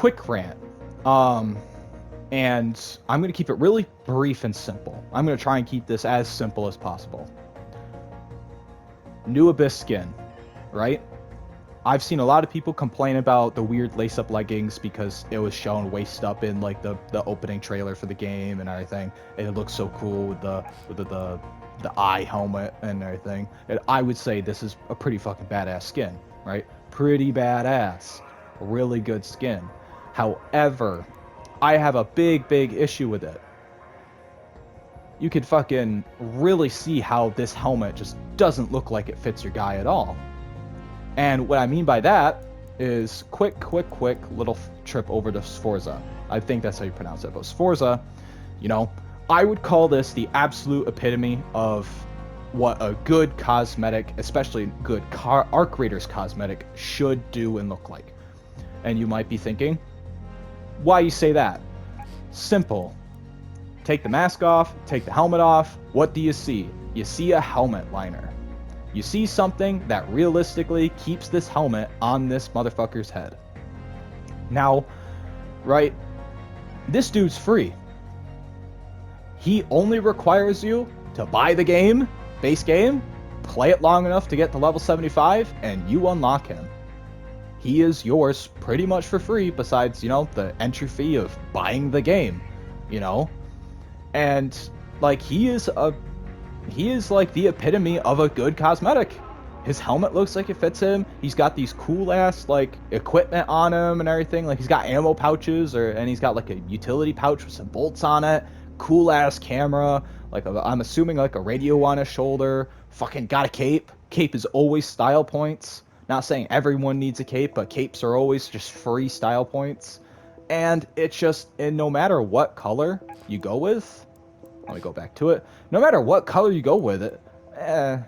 quick rant. And I'm going to keep it really brief and simple. I'm going to try and keep this as simple as possible. New Abyss skin, right? I've seen a lot of people complain about the weird lace-up leggings because it was shown waist up in like the opening trailer for the game and everything, and it looks so cool with the eye helmet and everything. And I would say this is a pretty fucking badass skin, right? Pretty badass, really good skin. However, I have a big issue with it. You could fucking really see how this helmet just doesn't look like it fits your guy at all. And what I mean by that is quick little trip over to Sforza. I think that's how you pronounce it. But Sforza, you know, I would call this the absolute epitome of what a good cosmetic, especially good Arc Raiders cosmetic, should do and look like. And you might be thinking, why you say that? Simple. Take the mask off, take the helmet off. What do you see? You see a helmet liner. You see something that realistically keeps this helmet on this motherfucker's head. Now, right, this dude's free. He only requires you to buy the game, base game, play it long enough to get to level 75, and you unlock him. He is yours pretty much for free, besides, you know, the entry fee of buying the game, you know? And, like, he is like the epitome of a good cosmetic. His helmet looks like it fits him. He's got these cool ass like equipment on him and everything. Like he's got ammo pouches and he's got like a utility pouch with some bolts on it. Cool ass camera. Like I'm assuming like a radio on his shoulder. Fucking got a cape. Cape is always style points. Not saying everyone needs a cape, but capes are always just free style points. And it's just, and no matter what color you go with, let me go back to it. No matter what color you go with it, and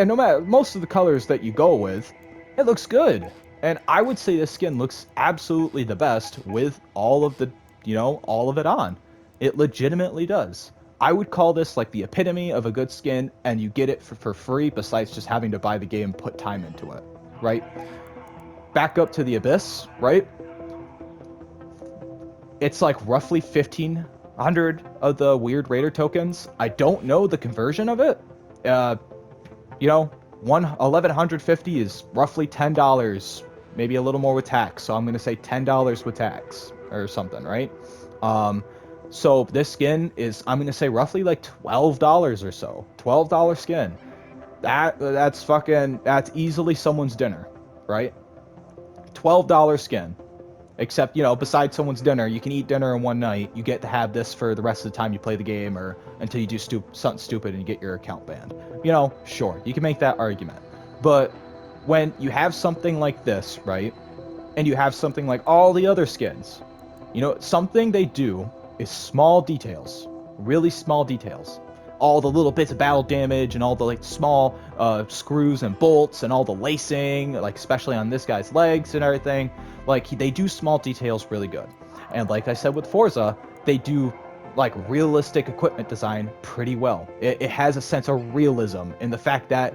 no matter most of the colors that you go with, it looks good. And I would say this skin looks absolutely the best with all of the, you know, all of it on. It legitimately does. I would call this like the epitome of a good skin, and you get it for free besides just having to buy the game and put time into it, right? Back up to the Abyss, right? It's like roughly 1,500 of the weird Raider tokens. I don't know the conversion of it. You know, 1,150 is roughly $10, maybe a little more with tax. So I'm going to say $10 with tax or something, right? So this skin is, I'm going to say roughly like $12 or so. $12 skin. That's easily someone's dinner, right? $12 skin. Except, you know, besides someone's dinner, you can eat dinner in one night. You get to have this for the rest of the time you play the game, or until you do something stupid and you get your account banned. You know, sure, you can make that argument. But when you have something like this, right, and you have something like all the other skins, you know, something they do is small details, really small details. All the little bits of battle damage and all the like small screws and bolts and all the lacing, like especially on this guy's legs and everything. Like they do small details really good. And like I said with Forza, they do like realistic equipment design pretty well. It has a sense of realism in the fact that,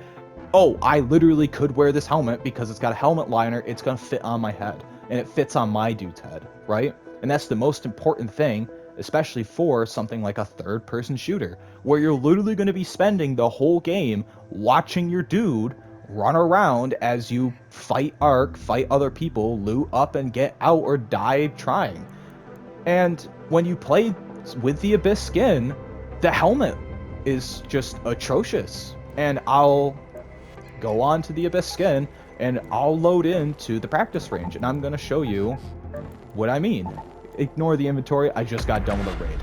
oh, I literally could wear this helmet because it's got a helmet liner. It's gonna fit on my head, and it fits on my dude's head, right? And that's the most important thing, especially for something like a third-person shooter, where you're literally going to be spending the whole game watching your dude run around as you fight other people, loot up and get out or die trying. And when you play with the Abyss skin, the helmet is just atrocious. And I'll go on to the Abyss skin, and I'll load into the practice range, and I'm going to show you what I mean. Ignore the inventory, I just got done with a raid.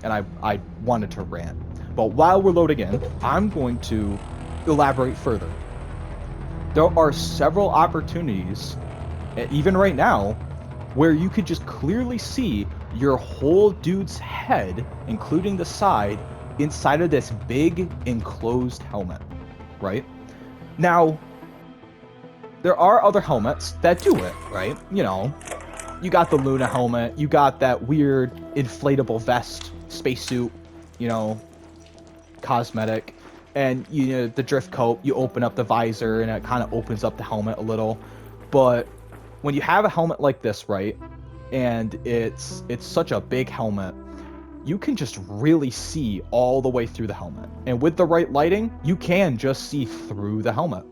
And I wanted to rant. But while we're loading in, I'm going to elaborate further. There are several opportunities, even right now, where you could just clearly see your whole dude's head, including the side, inside of this big enclosed helmet, right? Now, there are other helmets that do it, right? You know, you got the Luna helmet, you got that weird inflatable vest, spacesuit, you know, cosmetic, and you know, the drift coat, you open up the visor and it kind of opens up the helmet a little. But when you have a helmet like this, right, and it's such a big helmet. You can just really see all the way through the helmet. And with the right lighting, you can just see through the helmet.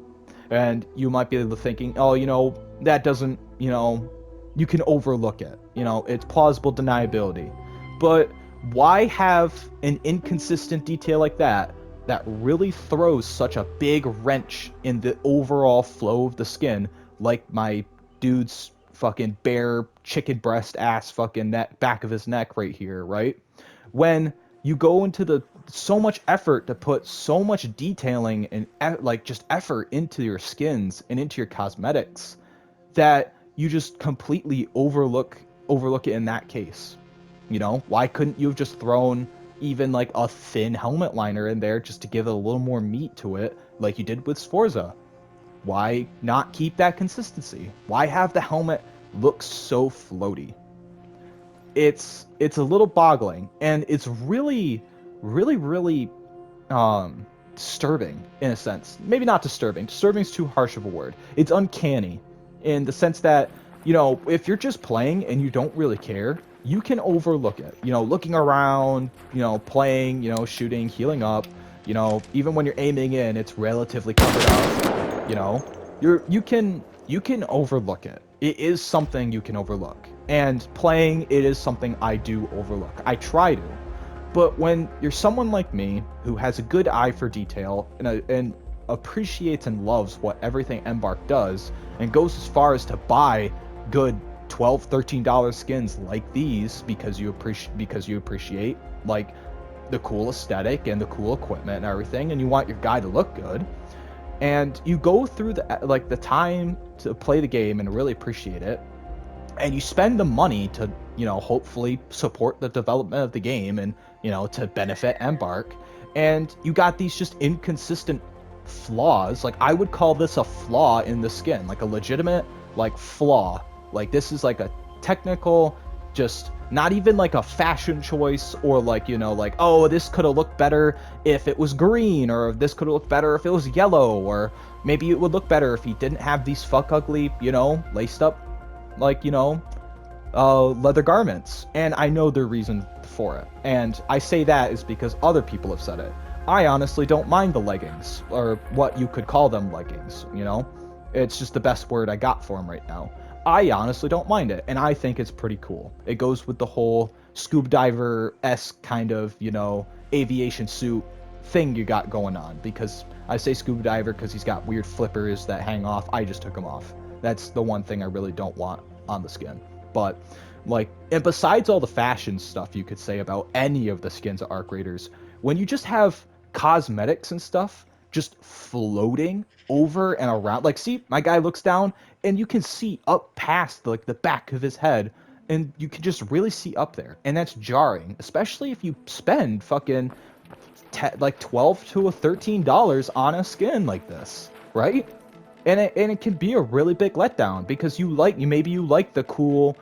And you might be thinking, oh, that doesn't, you can overlook it. It's plausible deniability. But why have an inconsistent detail like that really throws such a big wrench in the overall flow of the skin, like my dude's fucking bare chicken breast ass fucking back of his neck right here, right? When you go into the so much effort to put so much detailing and just effort into your skins and into your cosmetics, that you just completely overlook it in that case. Why couldn't you have just thrown even like a thin helmet liner in there just to give it a little more meat to it, like you did with Sforza? Why not keep that consistency? Why have the helmet look so floaty? It's a little boggling, and it's really, really, really disturbing in a sense. Maybe not disturbing. Disturbing is too harsh of a word. It's uncanny in the sense that, if you're just playing and you don't really care, you can overlook it. Looking around, playing, shooting, healing up, even when you're aiming in, it's relatively covered up. You can overlook it. It is something you can overlook. And playing, it is something I do overlook. I try to. But when you're someone like me who has a good eye for detail and appreciates and loves what everything Embark does, and goes as far as to buy good $12, $13 skins like these because you appreciate like the cool aesthetic and the cool equipment and everything, and you want your guy to look good, and you go through the time to play the game and really appreciate it, and you spend the money to hopefully support the development of the game and to benefit Embark, and you got these just inconsistent flaws. Like, I would call this a flaw in the skin, like a legitimate flaw. Like, this is like a technical, just not even like a fashion choice, or oh, this could have looked better if it was green, or this could have looked better if it was yellow, or maybe it would look better if he didn't have these fuck ugly laced up leather garments. And I know their reason for it, and I say that is because other people have said it. I honestly don't mind the leggings, or what you could call them, leggings. It's just the best word I got for them right now. I honestly don't mind it, and I think it's pretty cool. It goes with the whole scuba diver-esque kind of, aviation suit thing you got going on. Because I say scuba diver because he's got weird flippers that hang off. I just took them off. That's the one thing I really don't want on the skin. But, and besides all the fashion stuff you could say about any of the skins of Arc Raiders, when you just have cosmetics and stuff just floating over and around, see, my guy looks down and you can see up past the back of his head, and you can just really see up there, and that's jarring, especially if you spend fucking $12 to $13 on a skin like this, right? And it can be a really big letdown, because maybe you like the cool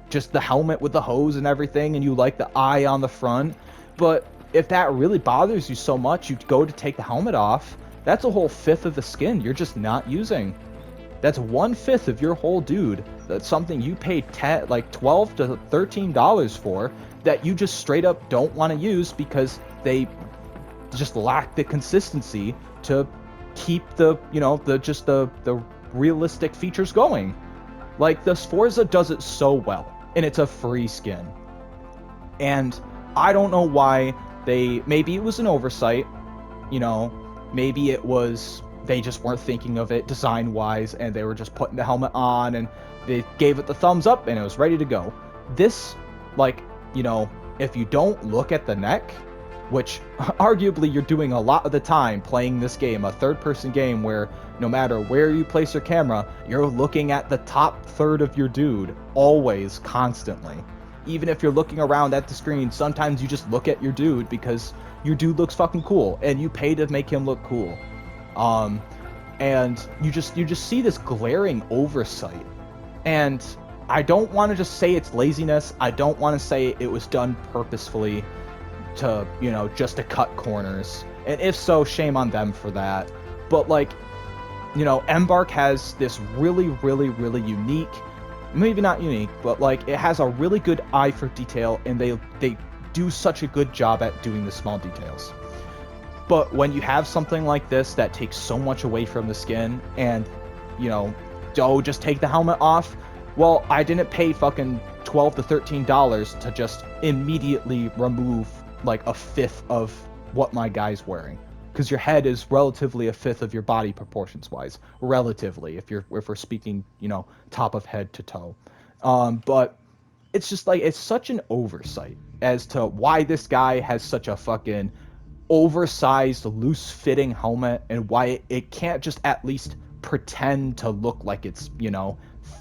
just the helmet with the hose and everything, and you like the eye on the front, but if that really bothers you so much, you go to take the helmet off, that's a whole fifth of the skin you're just not using. That's 1/5 of your whole dude. That's something you paid $12 to $13 for, that you just straight up don't want to use because they just lack the consistency to keep the realistic features going. Like, the Sforza does it so well, and it's a free skin. And I don't know why maybe it was an oversight, maybe it was they just weren't thinking of it design wise, and they were just putting the helmet on and they gave it the thumbs up and it was ready to go. This, if you don't look at the neck, which arguably you're doing a lot of the time playing this game, a third-person game where no matter where you place your camera, you're looking at the top third of your dude, always, constantly. Even if you're looking around at the screen, sometimes you just look at your dude because your dude looks fucking cool, and you pay to make him look cool. And you just see this glaring oversight. And I don't want to just say it's laziness. I don't want to say it was done purposefully to, just to cut corners. And if so, shame on them for that. But Embark has this really, really, really unique maybe not unique, but like it has a really good eye for detail, and they do such a good job at doing the small details. But when you have something like this that takes so much away from the skin, and you know, oh, just take the helmet off. Well, I didn't pay fucking $12 to $13 to just immediately remove like a fifth of what my guy's wearing, because your head is relatively a fifth of your body proportions wise, relatively, if we're speaking, top of head to toe. But it's just like it's such an oversight as to why this guy has such a fucking oversized, loose fitting helmet, and why it can't just at least pretend to look like it's,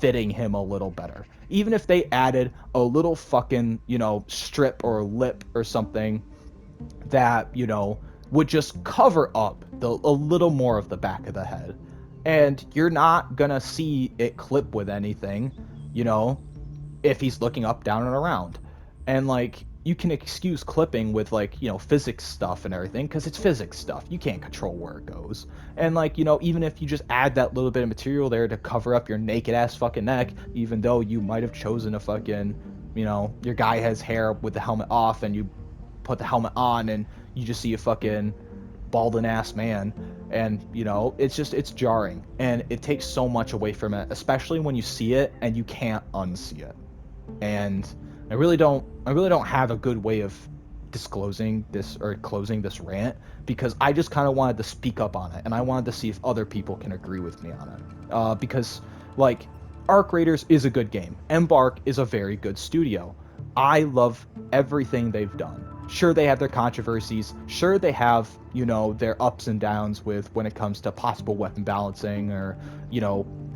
fitting him a little better. Even if they added a little fucking, strip or lip or something that, would just cover up a little more of the back of the head. And you're not gonna see it clip with anything, you know, if he's looking up, down, and around. And like you can excuse clipping with like, physics stuff and everything because it's physics stuff. You can't control where it goes. And like, even if you just add that little bit of material there to cover up your naked ass fucking neck, even though you might have chosen a fucking, your guy has hair with the helmet off, and you put the helmet on and you just see a fucking balding ass man. And it's jarring, and it takes so much away from it, especially when you see it and you can't unsee it. And I really don't have a good way of disclosing this or closing this rant, because I just kind of wanted to speak up on it, and I wanted to see if other people can agree with me on it. Because like Arc Raiders is a good game. Embark is a very good studio. I love everything they've done. Sure, they have their controversies. Sure, they have, their ups and downs with when it comes to possible weapon balancing, or,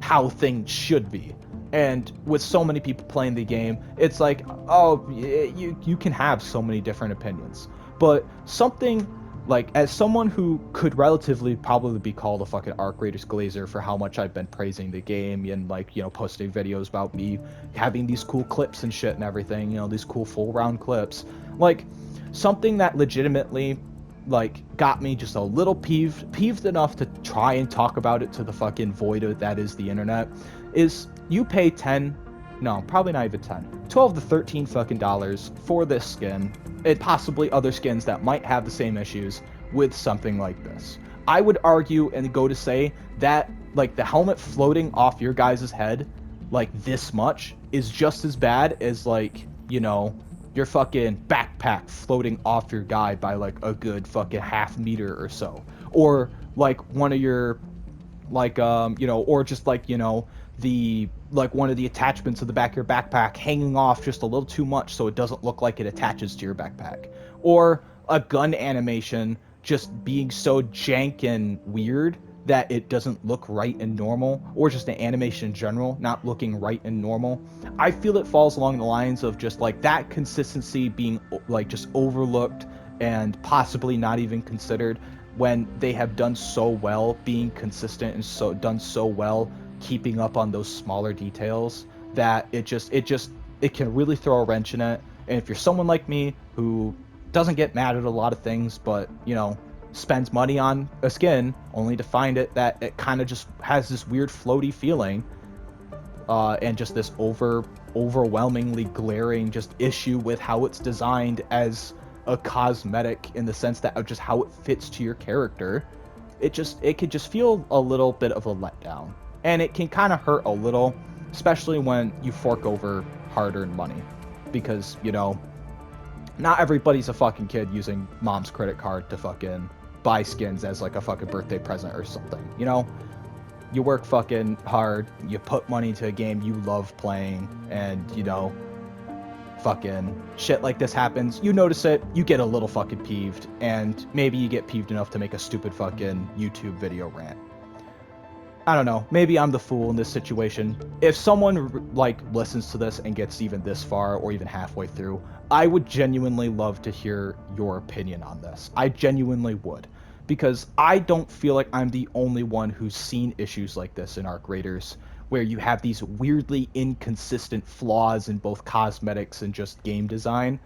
how things should be. And with so many people playing the game, it's like, oh, you can have so many different opinions. But something like, as someone who could relatively probably be called a fucking Arc Raiders glazer for how much I've been praising the game, and like, posting videos about me having these cool clips and shit and everything, these cool full round clips, like something that legitimately like got me just a little peeved enough to try and talk about it to the fucking void that is the internet, is you pay 10, no, probably not even 10, 12 to 13 fucking dollars for this skin, and possibly other skins that might have the same issues with something like this. I would argue and go to say that like the helmet floating off your guys' head like this much is just as bad as like, your fucking backpack floating off your guy by like a good fucking half meter or so. Or like one of your like or just like, the like one of the attachments of the back of your backpack hanging off just a little too much so it doesn't look like it attaches to your backpack. Or a gun animation just being so jank and weird that it doesn't look right and normal, or just an animation in general not looking right and normal. I feel it falls along the lines of just like that consistency being like just overlooked and possibly not even considered, when they have done so well being consistent and done so well keeping up on those smaller details, that it can really throw a wrench in it. And if you're someone like me who doesn't get mad at a lot of things, but spends money on a skin only to find that it kind of just has this weird floaty feeling, and just this overwhelmingly glaring just issue with how it's designed as a cosmetic, in the sense that of just how it fits to your character, it could just feel a little bit of a letdown, and it can kind of hurt a little, especially when you fork over hard-earned money, because not everybody's a fucking kid using mom's credit card to fucking buy skins as like a fucking birthday present or something. You work fucking hard, you put money into a game you love playing, and fucking shit like this happens, you notice it, you get a little fucking peeved, and maybe you get peeved enough to make a stupid fucking YouTube video rant. I don't know, maybe I'm the fool in this situation. If someone like listens to this and gets even this far or even halfway through, I would genuinely love to hear your opinion on this. I genuinely would, because I don't feel like I'm the only one who's seen issues like this in Arc Raiders, where you have these weirdly inconsistent flaws in both cosmetics and just game design,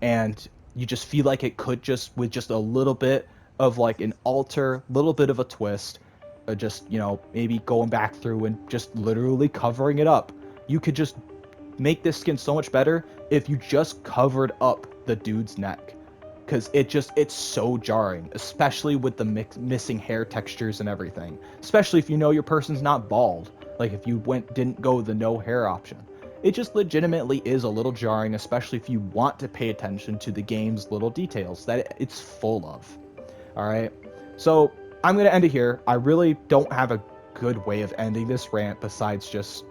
and you just feel like it could just, with just a little bit of like an alter, little bit of a twist, just maybe going back through and just literally covering it up, you could just make this skin so much better if you just covered up the dude's neck, because it's so jarring, especially with the missing hair textures and everything, especially if you know your person's not bald, like if you didn't go the no hair option. It just legitimately is a little jarring, especially if you want to pay attention to the game's little details that it's full of. All right, so I'm gonna end it here. I really don't have a good way of ending this rant besides just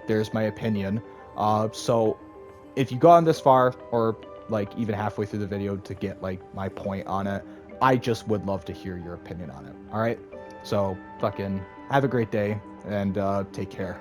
there's my opinion. So if you got this far, or like even halfway through the video to get like my point on it, I just would love to hear your opinion on it. All right, so fucking have a great day and take care.